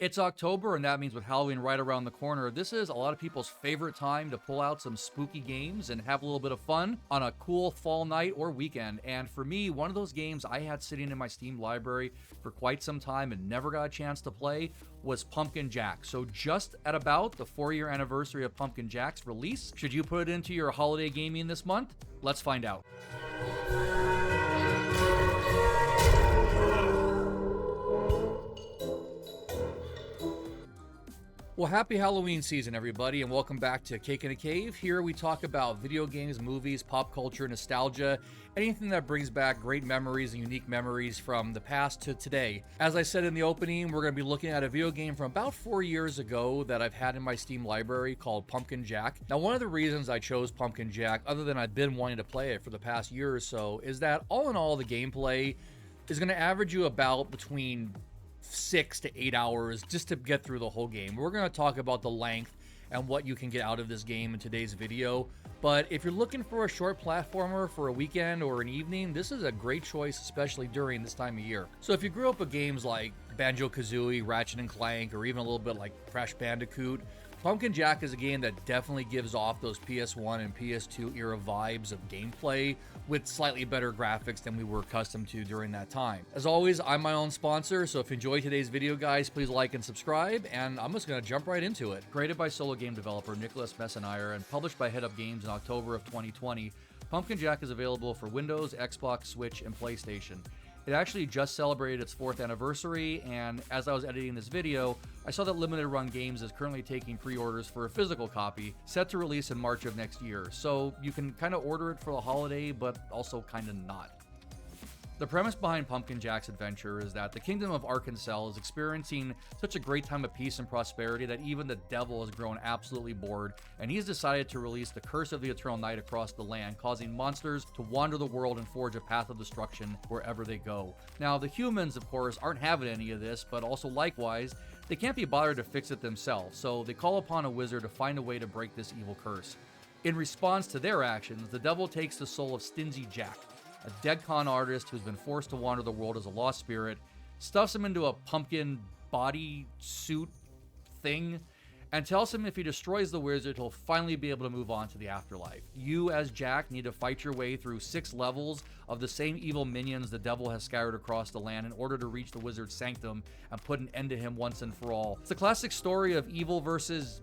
It's October, and that means with Halloween right around the corner, this is a lot of people's favorite time to pull out some spooky games and have a little bit of fun on a cool fall night or weekend. And for me, one of those games I had sitting in my Steam library for quite some time and never got a chance to play was Pumpkin Jack. So just at about the 4-year anniversary of Pumpkin Jack's release, should you put it into your holiday gaming this month? Let's find out. Well, happy Halloween season, everybody, and welcome back to Cake in a Cave. Here we talk about video games, movies, pop culture, nostalgia, anything that brings back great memories and unique memories from the past to today. As I said in the opening, we're going to be looking at a video game from about 4 years ago that I've had in my Steam library called Pumpkin Jack. Now, one of the reasons I chose Pumpkin Jack, other than I've been wanting to play it for the past year or so, is that all in all, the gameplay is going to average you about between 6 to 8 hours just to get through the whole game. We're going to talk about the length and what you can get out of this game in today's video. But if you're looking for a short platformer for a weekend or an evening, this is a great choice, especially during this time of year. So if you grew up with games like Banjo-Kazooie, Ratchet and Clank, or even a little bit like Crash Bandicoot, Pumpkin Jack is a game that definitely gives off those PS1 and PS2 era vibes of gameplay with slightly better graphics than we were accustomed to during that time. As always, I'm my own sponsor, so if you enjoy today's video, guys, please like and subscribe, and I'm just going to jump right into it. Created by solo game developer Nicholas Messonnier and published by Head Up Games in October of 2020, Pumpkin Jack is available for Windows, Xbox, Switch, and PlayStation. It actually just celebrated its 4th anniversary, and as I was editing this video, I saw that Limited Run Games is currently taking pre-orders for a physical copy, set to release in March of next year, so you can kind of order it for the holiday, but also kind of not. The premise behind Pumpkin Jack's adventure is that the kingdom of Arkansas is experiencing such a great time of peace and prosperity that even the devil has grown absolutely bored, and he's decided to release the Curse of the Eternal Night across the land, causing monsters to wander the world and forge a path of destruction wherever they go. Now, the humans, of course, aren't having any of this, but also likewise, they can't be bothered to fix it themselves, so they call upon a wizard to find a way to break this evil curse. In response to their actions, the devil takes the soul of Stingy Jack, a dead con artist who's been forced to wander the world as a lost spirit, stuffs him into a pumpkin body suit thing, and tells him if he destroys the wizard, he'll finally be able to move on to the afterlife. You, as Jack, need to fight your way through 6 levels of the same evil minions the devil has scattered across the land in order to reach the wizard's sanctum and put an end to him once and for all. It's a classic story of evil versus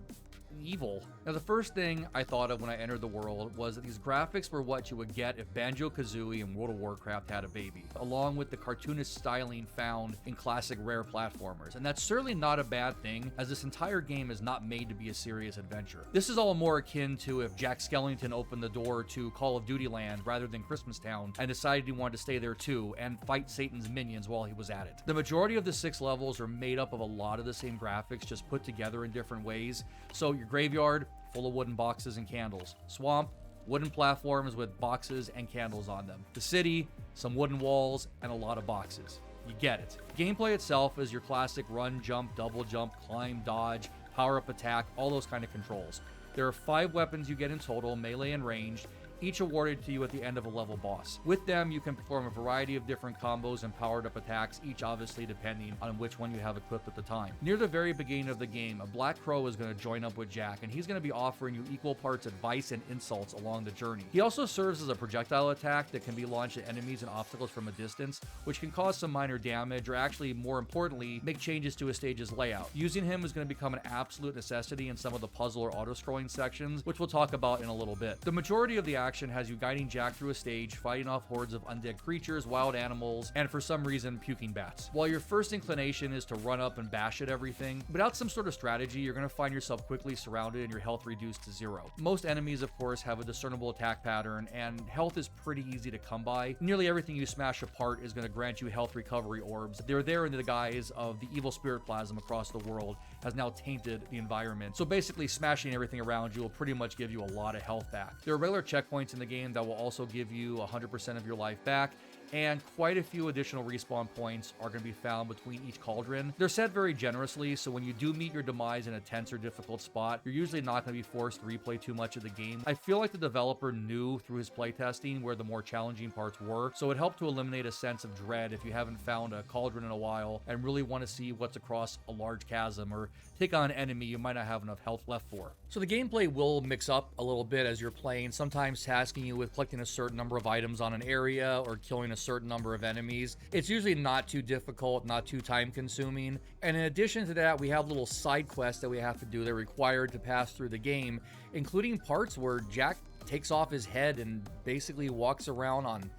evil. Now, the first thing I thought of when I entered the world was that these graphics were what you would get if Banjo-Kazooie and World of Warcraft had a baby, along with the cartoonist styling found in classic Rare platformers. And that's certainly not a bad thing, as this entire game is not made to be a serious adventure. This is all more akin to if Jack Skellington opened the door to Call of Duty Land rather than Christmas Town and decided he wanted to stay there too and fight Satan's minions while he was at it. The majority of the 6 levels are made up of a lot of the same graphics, just put together in different ways. So your graveyard, full of wooden boxes and candles. Swamp, wooden platforms with boxes and candles on them. The city, some wooden walls, and a lot of boxes. You get it. Gameplay itself is your classic run, jump, double jump, climb, dodge, power-up attack, all those kind of controls. There are 5 weapons you get in total, melee and ranged, each awarded to you at the end of a level boss. With them, you can perform a variety of different combos and powered-up attacks, each obviously depending on which one you have equipped at the time. Near the very beginning of the game, a black crow is going to join up with Jack, and he's going to be offering you equal parts advice and insults along the journey. He also serves as a projectile attack that can be launched at enemies and obstacles from a distance, which can cause some minor damage, or actually, more importantly, make changes to a stage's layout. Using him is going to become an absolute necessity in some of the puzzle or auto-scrolling sections, which we'll talk about in a little bit. The majority of the action has you guiding Jack through a stage, fighting off hordes of undead creatures, wild animals, and for some reason, puking bats. While your first inclination is to run up and bash at everything, without some sort of strategy, you're going to find yourself quickly surrounded and your health reduced to 0. Most enemies, of course, have a discernible attack pattern, and health is pretty easy to come by. Nearly everything you smash apart is going to grant you health recovery orbs. They're there in the guise of the evil spirit plasm across the world has now tainted the environment. So basically, smashing everything around you will pretty much give you a lot of health back. There are regular checkpoints in the game that will also give you 100% of your life back, and quite a few additional respawn points are going to be found between each cauldron. They're set very generously, so when you do meet your demise in a tense or difficult spot, you're usually not going to be forced to replay too much of the game. I feel like the developer knew through his playtesting where the more challenging parts were, so it helped to eliminate a sense of dread if you haven't found a cauldron in a while and really want to see what's across a large chasm or take on an enemy you might not have enough health left for. So the gameplay will mix up a little bit as you're playing, sometimes tasking you with collecting a certain number of items on an area or killing a certain number of enemies. It's usually not too difficult, not too time consuming, and in addition to that, we have little side quests that we have to do that are required to pass through the game, including parts where Jack takes off his head and basically walks around on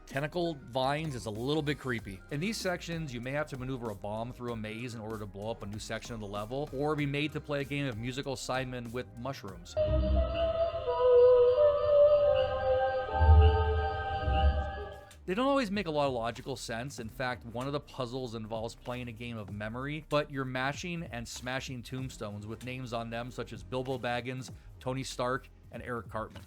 tentacle vines. Is a little bit creepy. In these sections, you may have to maneuver a bomb through a maze in order to blow up a new section of the level, or be made to play a game of musical Simon with mushrooms. They don't always make a lot of logical sense. In fact, one of the puzzles involves playing a game of memory, but you're mashing and smashing tombstones with names on them such as Bilbo Baggins, Tony Stark, and Eric Cartman.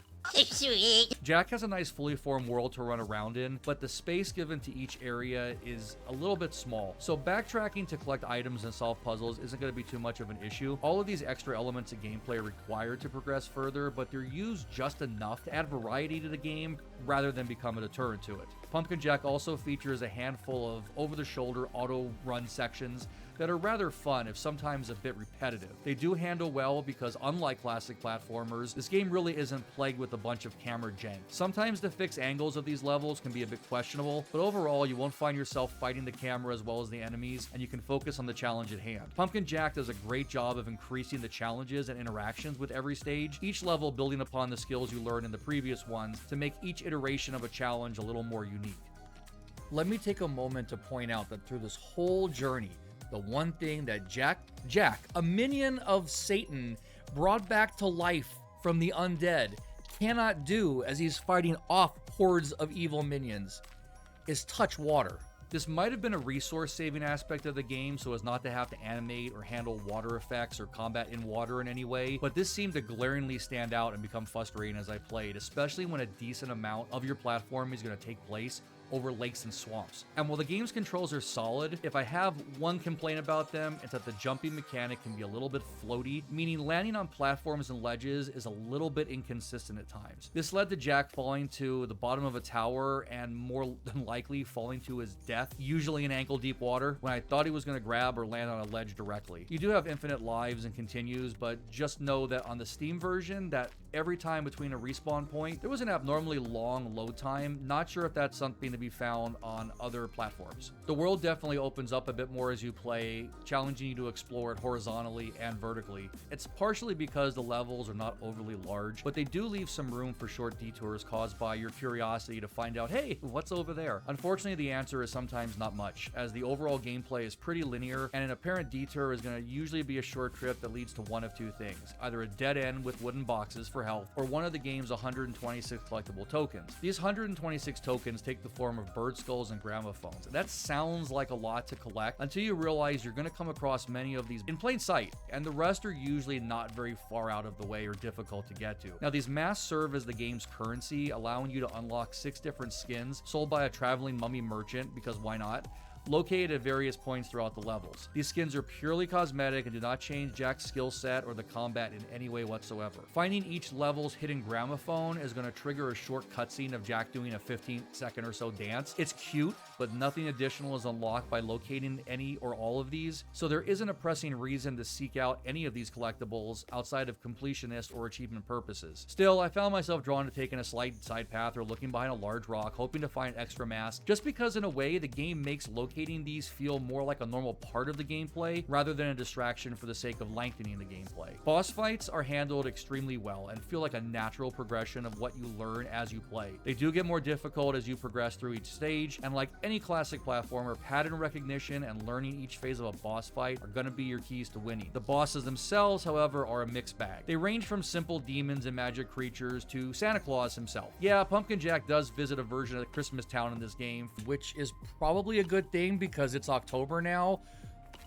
Jack has a nice fully formed world to run around in, but the space given to each area is a little bit small. So backtracking to collect items and solve puzzles isn't going to be too much of an issue. All of these extra elements of gameplay are required to progress further, but they're used just enough to add variety to the game rather than become a deterrent to it. Pumpkin Jack also features a handful of over-the-shoulder auto-run sections that are rather fun, if sometimes a bit repetitive. They do handle well because, unlike classic platformers, this game really isn't plagued with a bunch of camera jank. Sometimes the fixed angles of these levels can be a bit questionable, but overall you won't find yourself fighting the camera as well as the enemies, and you can focus on the challenge at hand. Pumpkin Jack does a great job of increasing the challenges and interactions with every stage, each level building upon the skills you learned in the previous ones to make each iteration of a challenge a little more unique. Let me take a moment to point out that through this whole journey, the one thing that Jack, a minion of Satan, brought back to life from the undead, cannot do as he's fighting off hordes of evil minions is touch water. This might have been a resource-saving aspect of the game so as not to have to animate or handle water effects or combat in water in any way, but this seemed to glaringly stand out and become frustrating as I played, especially when a decent amount of your platform is going to take place over lakes and swamps. And while the game's controls are solid, if I have one complaint about them, it's that the jumping mechanic can be a little bit floaty, meaning landing on platforms and ledges is a little bit inconsistent at times. This led to Jack falling to the bottom of a tower and more than likely falling to his death, usually in ankle-deep water, when I thought he was going to grab or land on a ledge directly. You do have infinite lives and continues, but just know that on the Steam version, that every time between a respawn point, there was an abnormally long load time. Not sure if that's something to be found on other platforms. The world definitely opens up a bit more as you play, challenging you to explore it horizontally and vertically. It's partially because the levels are not overly large, but they do leave some room for short detours caused by your curiosity to find out, hey, what's over there? Unfortunately, the answer is sometimes not much, as the overall gameplay is pretty linear, and an apparent detour is going to usually be a short trip that leads to one of two things: either a dead end with wooden boxes for health, or one of the game's 126 collectible tokens. These 126 tokens take the form of bird skulls and gramophones. That sounds like a lot to collect until you realize you're going to come across many of these in plain sight, and the rest are usually not very far out of the way or difficult to get to. Now, these masks serve as the game's currency, allowing you to unlock 6 different skins sold by a traveling mummy merchant, because why not, located at various points throughout the levels. These skins are purely cosmetic and do not change Jack's skill set or the combat in any way whatsoever. Finding each level's hidden gramophone is going to trigger a short cutscene of Jack doing a 15-second or so dance. It's cute, but nothing additional is unlocked by locating any or all of these, so there isn't a pressing reason to seek out any of these collectibles outside of completionist or achievement purposes. Still, I found myself drawn to taking a slight side path or looking behind a large rock, hoping to find extra masks, just because in a way the game makes locating these feel more like a normal part of the gameplay rather than a distraction for the sake of lengthening the gameplay. Boss fights are handled extremely well and feel like a natural progression of what you learn as you play. They do get more difficult as you progress through each stage, and like any classic platformer, pattern recognition and learning each phase of a boss fight are going to be your keys to winning. The bosses themselves, however, are a mixed bag. They range from simple demons and magic creatures to Santa Claus himself. Yeah, Pumpkin Jack does visit a version of Christmas Town in this game, which is probably a good thing because it's October now,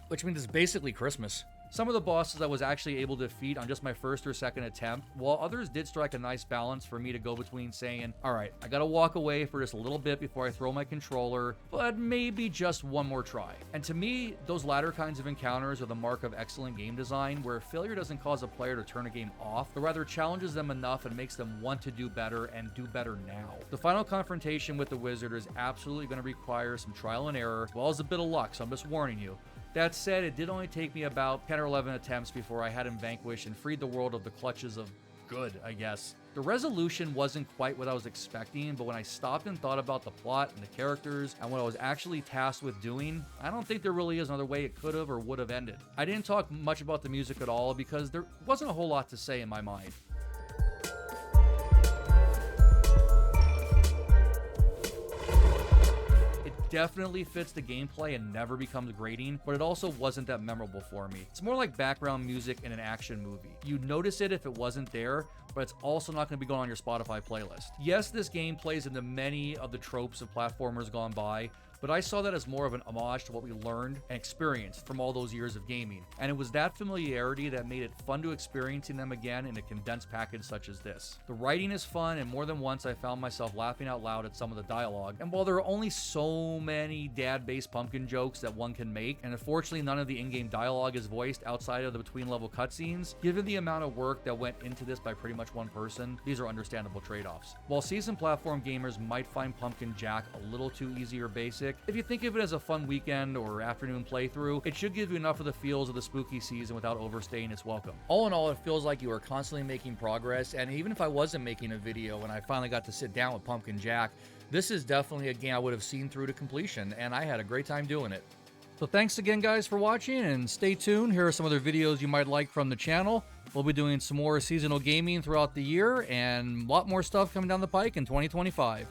which means it's basically Christmas. Some of the bosses I was actually able to defeat on just my first or second attempt, while others did strike a nice balance for me to go between saying, alright, I gotta walk away for just a little bit before I throw my controller, but maybe just one more try. And to me, those latter kinds of encounters are the mark of excellent game design, where failure doesn't cause a player to turn a game off, but rather challenges them enough and makes them want to do better and do better now. The final confrontation with the wizard is absolutely going to require some trial and error, as well as a bit of luck, so I'm just warning you. That said, it did only take me about 10 or 11 attempts before I had him vanquished and freed the world of the clutches of good, I guess. The resolution wasn't quite what I was expecting, but when I stopped and thought about the plot and the characters and what I was actually tasked with doing, I don't think there really is another way it could have or would have ended. I didn't talk much about the music at all because there wasn't a whole lot to say in my mind. Definitely fits the gameplay and never becomes grating, but it also wasn't that memorable for me. It's more like background music in an action movie. You'd notice it if it wasn't there, but it's also not going to be going on your Spotify playlist. Yes, this game plays into many of the tropes of platformers gone by, but I saw that as more of an homage to what we learned and experienced from all those years of gaming. And it was that familiarity that made it fun to experiencing them again in a condensed package such as this. The writing is fun, and more than once I found myself laughing out loud at some of the dialogue. And while there are only so many dad-based pumpkin jokes that one can make, and unfortunately none of the in-game dialogue is voiced outside of the between-level cutscenes, given the amount of work that went into this by pretty much one person, these are understandable trade-offs. While seasoned platform gamers might find Pumpkin Jack a little too easy or basic, if you think of it as a fun weekend or afternoon playthrough, it should give you enough of the feels of the spooky season without overstaying its welcome. All in all, it feels like you are constantly making progress, and even if I wasn't making a video and I finally got to sit down with Pumpkin Jack, this is definitely a game I would have seen through to completion, and I had a great time doing it. So thanks again, guys, for watching, and stay tuned. Here are some other videos you might like from the channel. We'll be doing some more seasonal gaming throughout the year, and a lot more stuff coming down the pike in 2025.